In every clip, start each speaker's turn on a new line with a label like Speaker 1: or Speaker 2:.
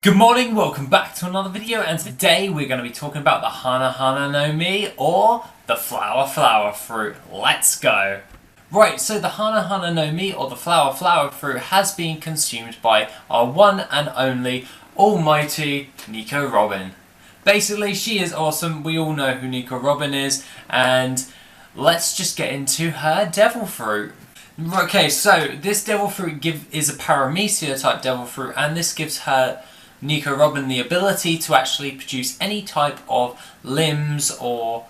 Speaker 1: Good morning, welcome back to another video, and today we're going to be talking about the Hana Hana No Mi, or the flower fruit. Let's go! Right, so the Hana Hana No Mi, or the flower fruit, has been consumed by our one and only almighty Nico Robin. Basically, she is awesome, we all know who Nico Robin is, and let's just get into her devil fruit. Okay, so this devil fruit is a paramecia type devil fruit, and this gives her Nico Robin the ability to actually produce any type of limbs or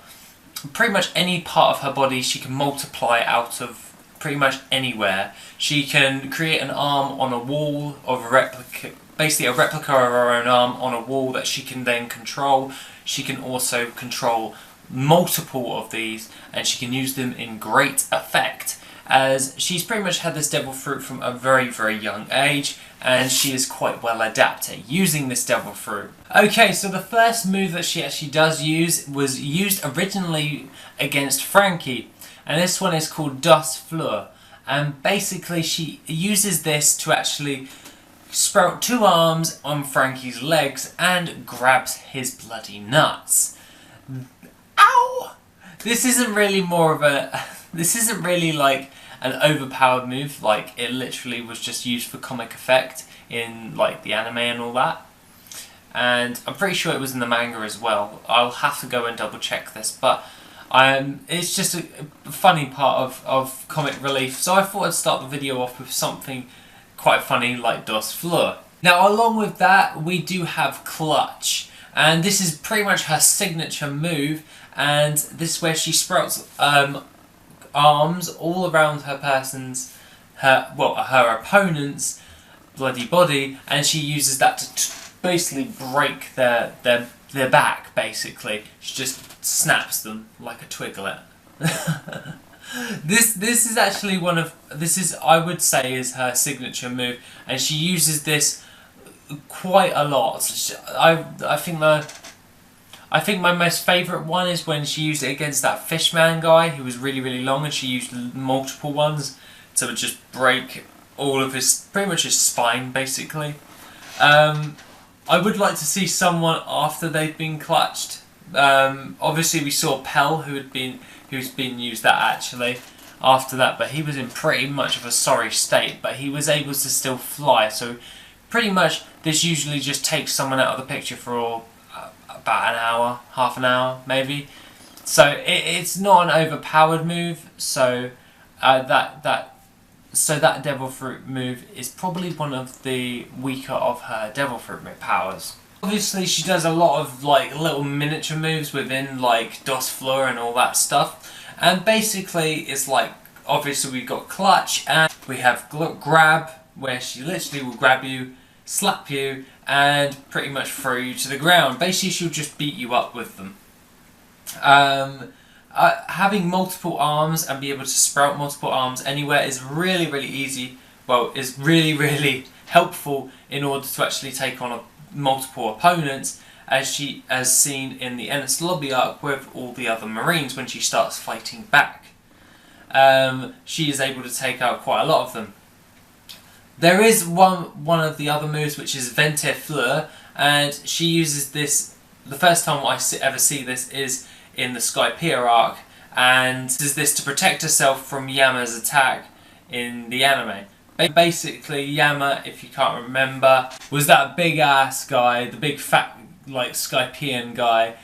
Speaker 1: pretty much any part of her body. She can multiply out of pretty much anywhere. She can create an arm on a wall of a replica, basically a replica of her own arm on a wall that she can then control. She can also control multiple of these, and she can use them in great effect, as she's pretty much had this devil fruit from a very, very young age, and she is quite well adept at using this devil fruit. Okay, so the first move that she actually does use was used originally against Frankie, and this one is called Das Fleur, and basically she uses this to actually sprout two arms on Frankie's legs and grabs his bloody nuts. Ow! This isn't really this isn't really like an overpowered move. Like, it literally was just used for comic effect in like the anime and all that, and I'm pretty sure it was in the manga as well. I'll have to go and double check this, but it's just a funny part of comic relief, so I thought I'd start the video off with something quite funny like Das Fleur. Now, along with that, we do have Clutch, and this is pretty much her signature move, and this is where she sprouts arms all around her opponent's bloody body, and she uses that to basically break their back. Basically, she just snaps them like a twiglet. This is actually I would say is her signature move, and she uses this quite a lot. I think my most favourite one is when she used it against that Fishman guy who was really, really long, and she used multiple ones to just break all of pretty much his spine, basically. I would like to see someone after they've been clutched. Obviously we saw Pell, who's been used that actually after that, but he was in pretty much of a sorry state, but he was able to still fly, so pretty much this usually just takes someone out of the picture for about an hour, half an hour maybe. So it's not an overpowered move, so that devil fruit move is probably one of the weaker of her devil fruit powers. Obviously she does a lot of like little miniature moves within like Das Fleur and all that stuff, and basically it's like, obviously we've got Clutch, and we have Grab, where she literally will grab you, slap you, and pretty much throw you to the ground. Basically she'll just beat you up with them. Having multiple arms and be able to sprout multiple arms anywhere is really, really easy. Well, is really, really helpful in order to actually take on multiple opponents, as seen in the Ennis Lobby arc with all the other Marines when she starts fighting back. She is able to take out quite a lot of them. There is one of the other moves, which is Vente Fleur, and she uses this, the first time I ever see this is in the Skypiea arc, and uses this to protect herself from Yama's attack in the anime. Basically, Yama, if you can't remember, was that big ass guy, the big fat like Skypiean guy,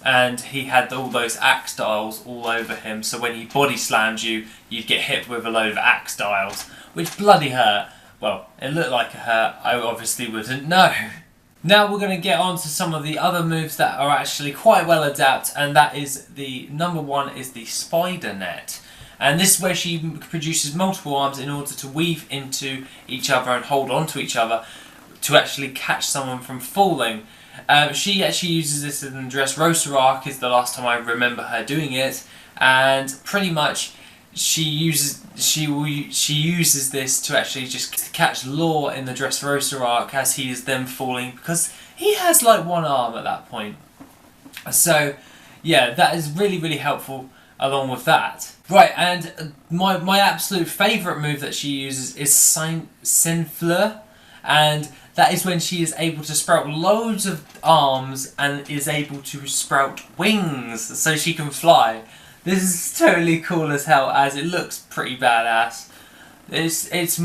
Speaker 1: and he had all those axe dials all over him, so when he body slammed you, you'd get hit with a load of axe dials, which bloody hurt. Well, it looked like it hurt, I obviously wouldn't know. Now we're going to get on to some of the other moves that are actually quite well adapted, and that is the number one is the spider net. And this is where she produces multiple arms in order to weave into each other and hold on to each other to actually catch someone from falling. She actually uses this in the Dressrosa arc, is the last time I remember her doing it, and pretty much she uses this to actually just catch Law in the Dressrosa arc as he is then falling, because he has like one arm at that point. So yeah, that is really, really helpful along with that. Right, and my absolute favourite move that she uses is Sin Fleur, and that is when she is able to sprout loads of arms and is able to sprout wings so she can fly. This is totally cool as hell, as it looks pretty badass. It's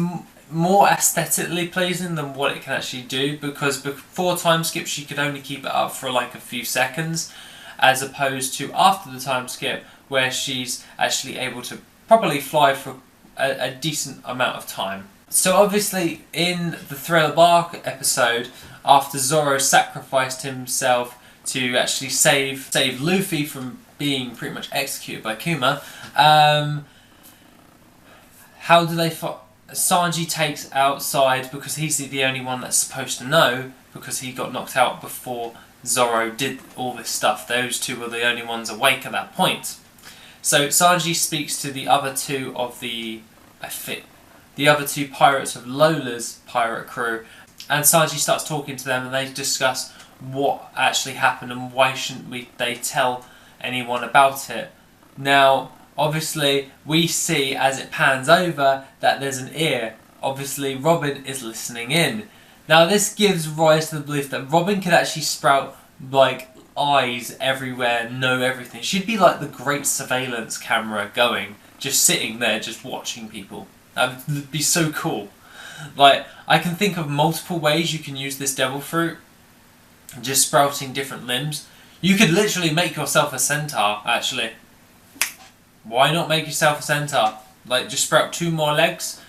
Speaker 1: more aesthetically pleasing than what it can actually do, because before time skip she could only keep it up for like a few seconds, as opposed to after the time skip where she's actually able to properly fly for a decent amount of time. So obviously in the Thriller Bark episode, after Zoro sacrificed himself to actually save Luffy from being pretty much executed by Kuma, how do they Sanji takes outside, because he's the only one that's supposed to know, because he got knocked out before Zoro did all this stuff. Those two were the only ones awake at that point. So Sanji speaks to the other two of the other two pirates of Lola's pirate crew, and Sanji starts talking to them, and they discuss what actually happened and why shouldn't they tell anyone about it. Now, obviously, we see as it pans over that there's an ear. Obviously, Robin is listening in. Now, this gives rise to the belief that Robin could actually sprout like eyes everywhere, know everything. She'd be like the great surveillance camera going, just sitting there, just watching people. That would be so cool. Like, I can think of multiple ways you can use this devil fruit, just sprouting different limbs. You could literally make yourself a centaur, actually. Why not make yourself a centaur? Like, just sprout 2 more legs,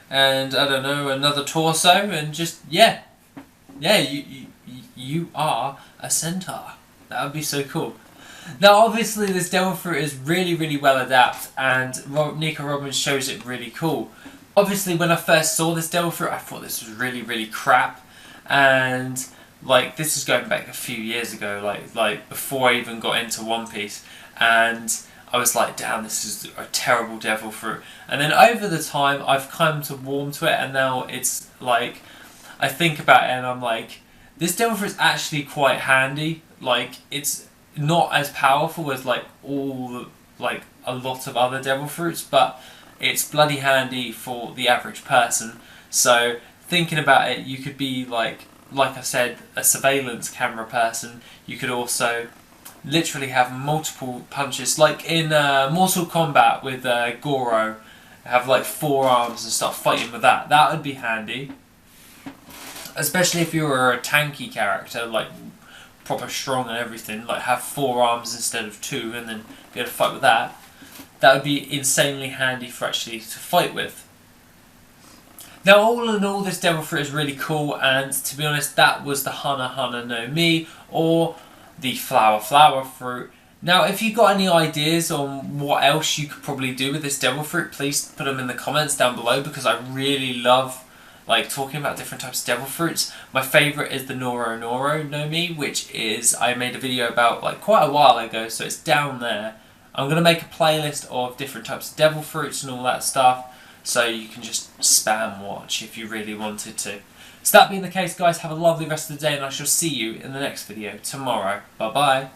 Speaker 1: and I don't know, another torso, and just, yeah, you are a centaur. That would be so cool. Now, obviously, this devil fruit is really, really well adapted, and Nico Robin shows it really cool. Obviously, when I first saw this devil fruit, I thought this was really, really crap, and like, this is going back a few years ago, like before I even got into One Piece, and I was like, damn, this is a terrible devil fruit. And then over the time, I've come to warm to it, and now it's like, I think about it and I'm like, this devil fruit is actually quite handy. Like, it's not as powerful as like a lot of other devil fruits, but it's bloody handy for the average person. So thinking about it, you could be like I said, a surveillance camera person. You could also literally have multiple punches, like in Mortal Kombat with Goro, have like 4 arms and start fighting with that. That would be handy, especially if you were a tanky character, like proper strong and everything, like have 4 arms instead of 2 and then be able to fight with that. That would be insanely handy for actually to fight with. Now, all in all, this devil fruit is really cool, and to be honest, that was the Hana Hana No Mi, or the flower fruit. Now, if you've got any ideas on what else you could probably do with this devil fruit, please put them in the comments down below, because I really love like talking about different types of devil fruits. My favourite is the Noro No Mi, which is, I made a video about like quite a while ago, so it's down there. I'm going to make a playlist of different types of devil fruits and all that stuff, so you can just spam watch if you really wanted to. So that being the case, guys, have a lovely rest of the day, and I shall see you in the next video tomorrow. Bye bye.